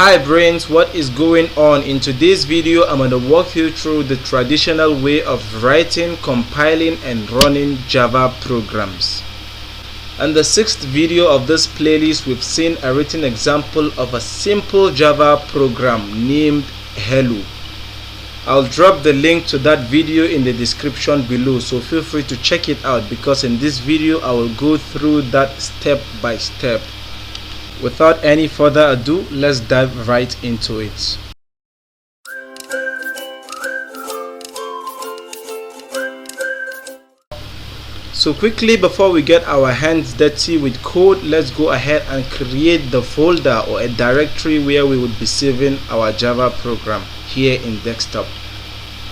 Hi brains, what is going on? In today's video I'm going to walk you through the traditional way of writing, compiling and running Java programs. In the sixth video of this playlist, we've seen a written example of a simple Java program named Hello. I'll drop the link to that video in the description below, so feel free to check it out, because in this video I will go through that step by step. Without any further ado, let's dive right into it. So quickly, before we get our hands dirty with code, let's go ahead and create the folder or a directory where we would be saving our Java program here in desktop.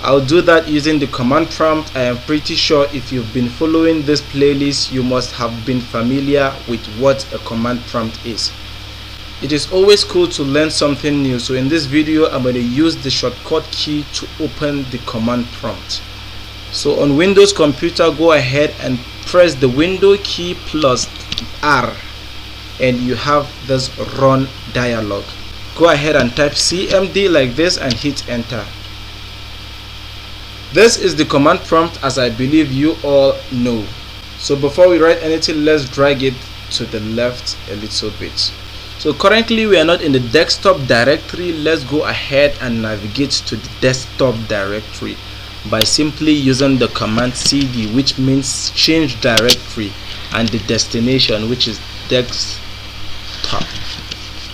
I'll do that using the command prompt. I am pretty sure if you've been following this playlist, you must have been familiar with what a command prompt is. It is always cool to learn something new, so in this video I'm going to use the shortcut key to open the command prompt. So on Windows computer, go ahead and press the window key plus R and you have this run dialog. Go ahead and type CMD like this and hit enter. This is the command prompt, as I believe you all know. So before we write anything, let's drag it to the left a little bit. So currently we are not in the desktop directory. Let's go ahead and navigate to the desktop directory by simply using the command cd, which means change directory, and the destination, which is desktop,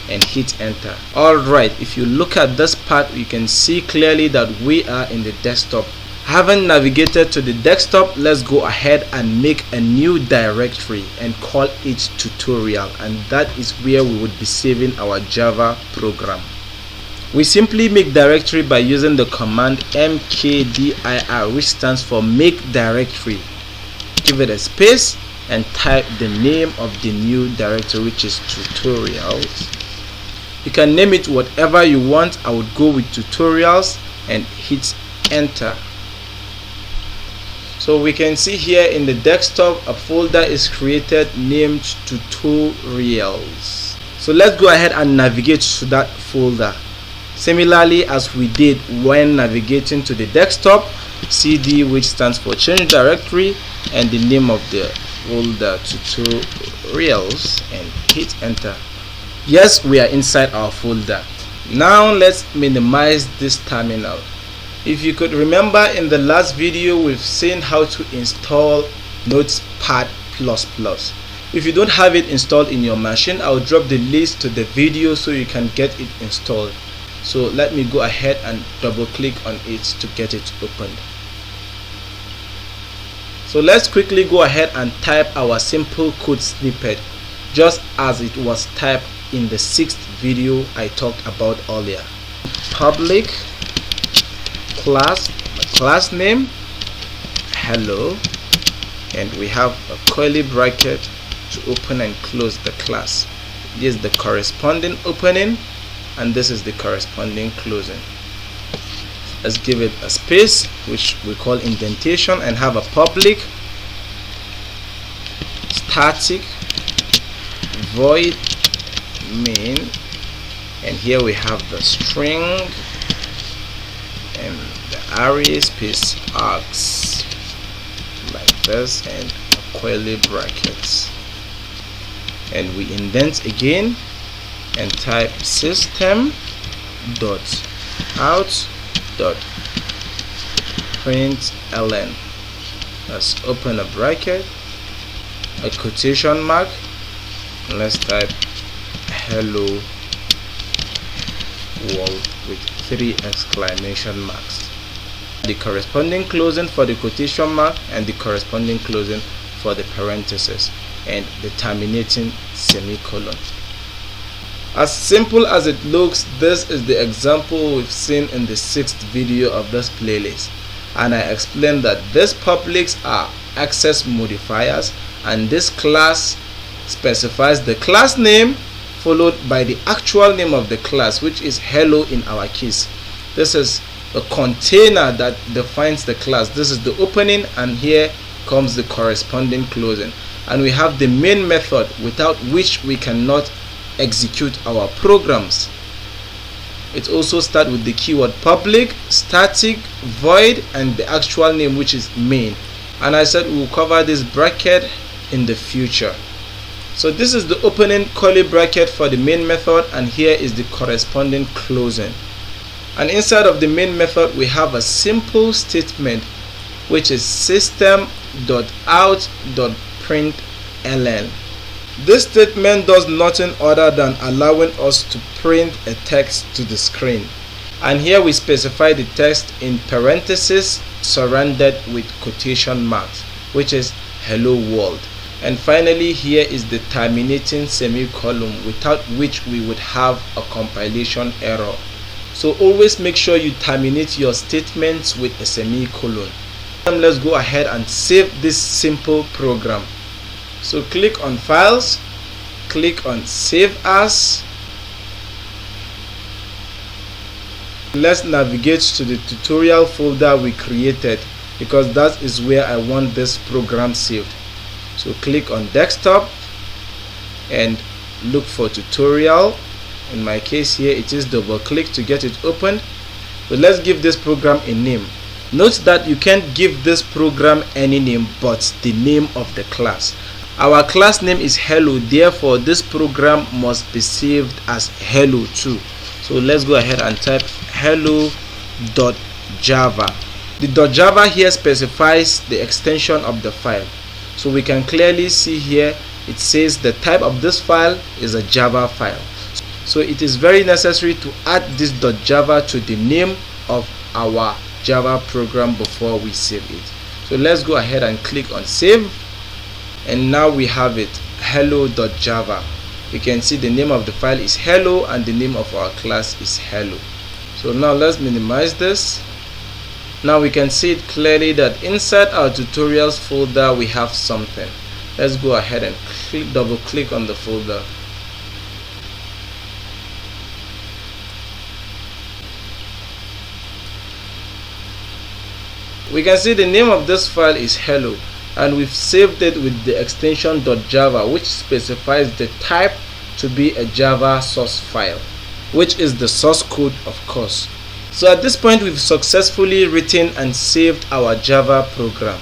and hit enter. Alright, if you look at this part, you can see clearly that we are in the desktop. Having navigated to the desktop, let's go ahead and make a new directory and call it tutorial, and that is where we would be saving our Java program. We simply make directory by using the command mkdir, which stands for make directory. Give it a space and type the name of the new directory, which is tutorials. You can name it whatever you want. I would go with tutorials and hit enter. So we can see here in the desktop a folder is created named tutorials. So let's go ahead and navigate to that folder. Similarly as we did when navigating to the desktop, cd, which stands for change directory, and the name of the folder tutorials, and hit enter. Yes, we are inside our folder. Now let's minimize this terminal. If you could remember, in the last video we've seen how to install Notepad++. If you don't have it installed in your machine, I'll drop the link to the video so you can get it installed. So let me go ahead and double click on it to get it opened. So let's quickly go ahead and type our simple code snippet, just as it was typed in the sixth video I talked about earlier. Public class name hello, and we have a curly bracket to open and close the class. This is the corresponding opening and this is the corresponding closing. Let's give it a space, which we call indentation, and have a public static void main, and here we have the string and the array space args like this, and curly brackets, and we indent again and type system.out.println. Let's open a bracket, a quotation mark, and let's type hello world with 3 exclamation marks. The corresponding closing for the quotation mark and the corresponding closing for the parenthesis and the terminating semicolon. As simple as it looks, this is the example we've seen in the sixth video of this playlist, and I explained that these publics are access modifiers, and this class specifies the class name followed by the actual name of the class, which is hello in our case. This is a container that defines the class. This is the opening, and here comes the corresponding closing, and we have the main method without which we cannot execute our programs. It also starts with the keyword public, static, void, and the actual name, which is main. And I said we will cover this bracket in the future. So this is the opening curly bracket for the main method, and here is the corresponding closing. And inside of the main method we have a simple statement, which is system.out.println. This statement does nothing other than allowing us to print a text to the screen. And here we specify the text in parentheses surrounded with quotation marks, which is hello world. And finally, here is the terminating semicolon, without which we would have a compilation error. So always make sure you terminate your statements with a semicolon. Let's go ahead and save this simple program. So click on Files, click on Save As. Let's navigate to the tutorial folder we created, because that is where I want this program saved. So click on Desktop and look for Tutorial. In my case here it is double click to get it opened. So let's give this program a name. Note that you can't give this program any name but the name of the class. Our class name is hello, therefore this program must be saved as hello too. So let's go ahead and type hello.java. The .java here specifies the extension of the file. So we can clearly see here it says the type of this file is a Java file. So it is very necessary to add this .java to the name of our Java program before we save it. So let's go ahead and click on Save, and now we have it, hello.java. You can see the name of the file is hello and the name of our class is hello. So now let's minimize this. Now we can see it clearly that inside our tutorials folder we have something. Let's go ahead and double click on the folder. We can see the name of this file is hello, and we've saved it with the extension .java, which specifies the type to be a Java source file, which is the source code, of course. So at this point we've successfully written and saved our Java program.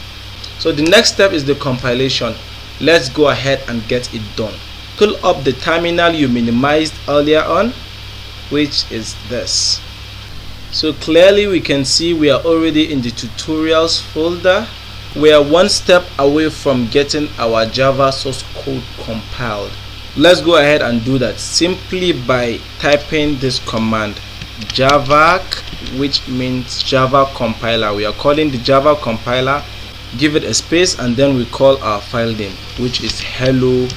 So the next step is the compilation. Let's go ahead and get it done. Pull up the terminal you minimized earlier on, which is this. So clearly we can see we are already in the tutorials folder. We are one step away from getting our Java source code compiled. Let's go ahead and do that simply by typing this command javac, which means Java compiler. We are calling the Java compiler, give it a space, and then we call our file name, which is hello.java.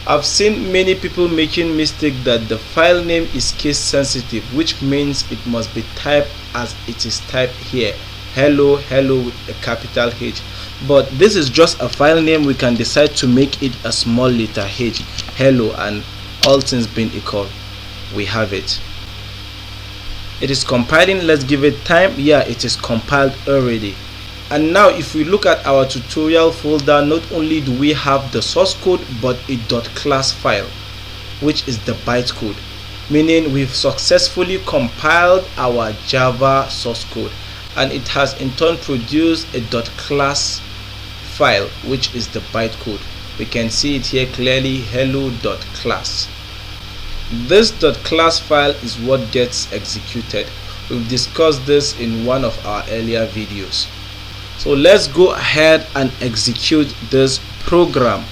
I've seen many people making mistake that the file name is case sensitive, which means it must be typed as it is typed here, hello with a capital H. But this is just a file name. We can decide to make it a small letter h, hello, and all things being equal, we have it. It is compiling. Let's give it time. Yeah, it is compiled already. And now if we look at our tutorial folder, not only do we have the source code but a .class file, which is the bytecode, meaning we've successfully compiled our Java source code, and it has in turn produced a .class file, which is the bytecode. We can see it here clearly, hello.class. This .class file is what gets executed. We've discussed this in one of our earlier videos. So let's go ahead and execute this program.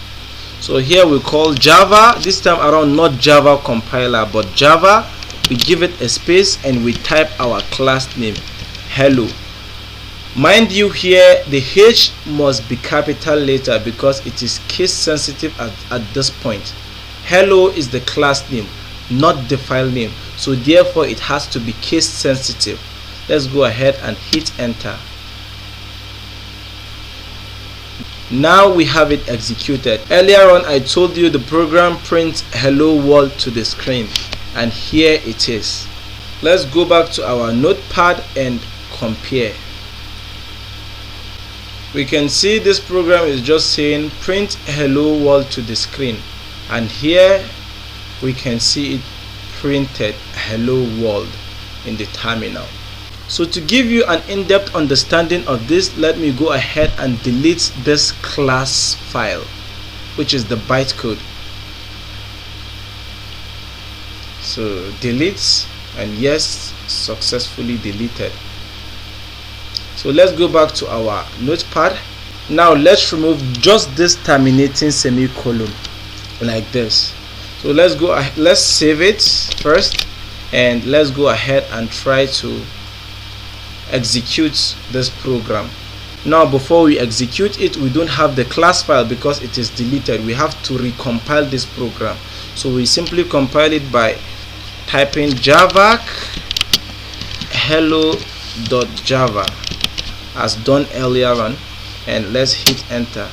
So here we call Java, this time around not Java compiler but Java. We give it a space and we type our class name, hello. Mind you, here the H must be capital letter because it is case sensitive at this point. Hello is the class name, not the file name, so therefore it has to be case sensitive. Let's go ahead and hit enter. Now we have it executed. Earlier on I told you the program prints hello world to the screen, and here it is. Let's go back to our Notepad and compare. We can see this program is just saying print hello world to the screen, and here we can see it printed hello world in the terminal. So to give you an in-depth understanding of this, let me go ahead and delete this class file, which is the bytecode. So delete, and yes, successfully deleted. So let's go back to our notepad. Now let's remove just this terminating semicolon like this. So let's save it first, and let's go ahead and try to execute this program. Now before we execute it, we don't have the class file because it is deleted. We have to recompile this program. So we simply compile it by typing java hello.java as done earlier on, and let's hit enter.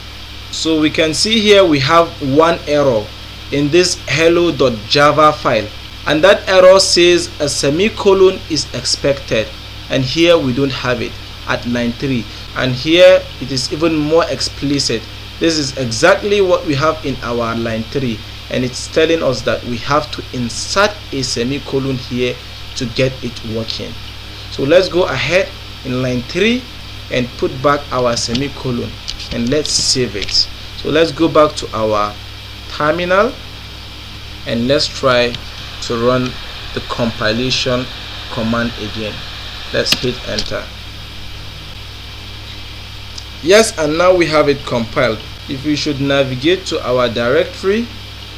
So we can see here we have one error in this hello.java file, and that error says a semicolon is expected, and here we don't have it at line 3, and here it is even more explicit. This is exactly what we have in our line 3, and it's telling us that we have to insert a semicolon here to get it working. So let's go ahead in line 3 and put back our semicolon, and let's save it. So let's go back to our terminal, and let's try to run the compilation command again. Let's hit enter. Yes, and now we have it compiled. If we should navigate to our directory,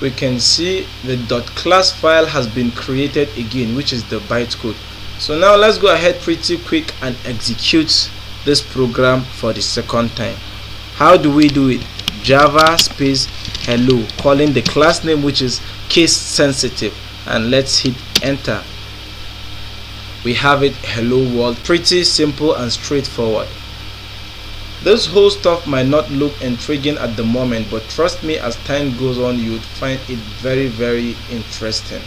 we can see the .class file has been created again, which is the bytecode. So now let's go ahead pretty quick and execute this program for the second time. How do we do it? Java space hello, calling the class name, which is case sensitive, and let's hit enter. We have it, hello world. Pretty simple and straightforward. This whole stuff might not look intriguing at the moment, but trust me, as time goes on, you would find it very, very interesting.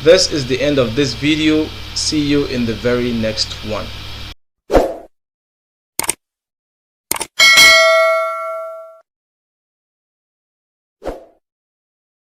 This is the end of this video. See you in the very next one.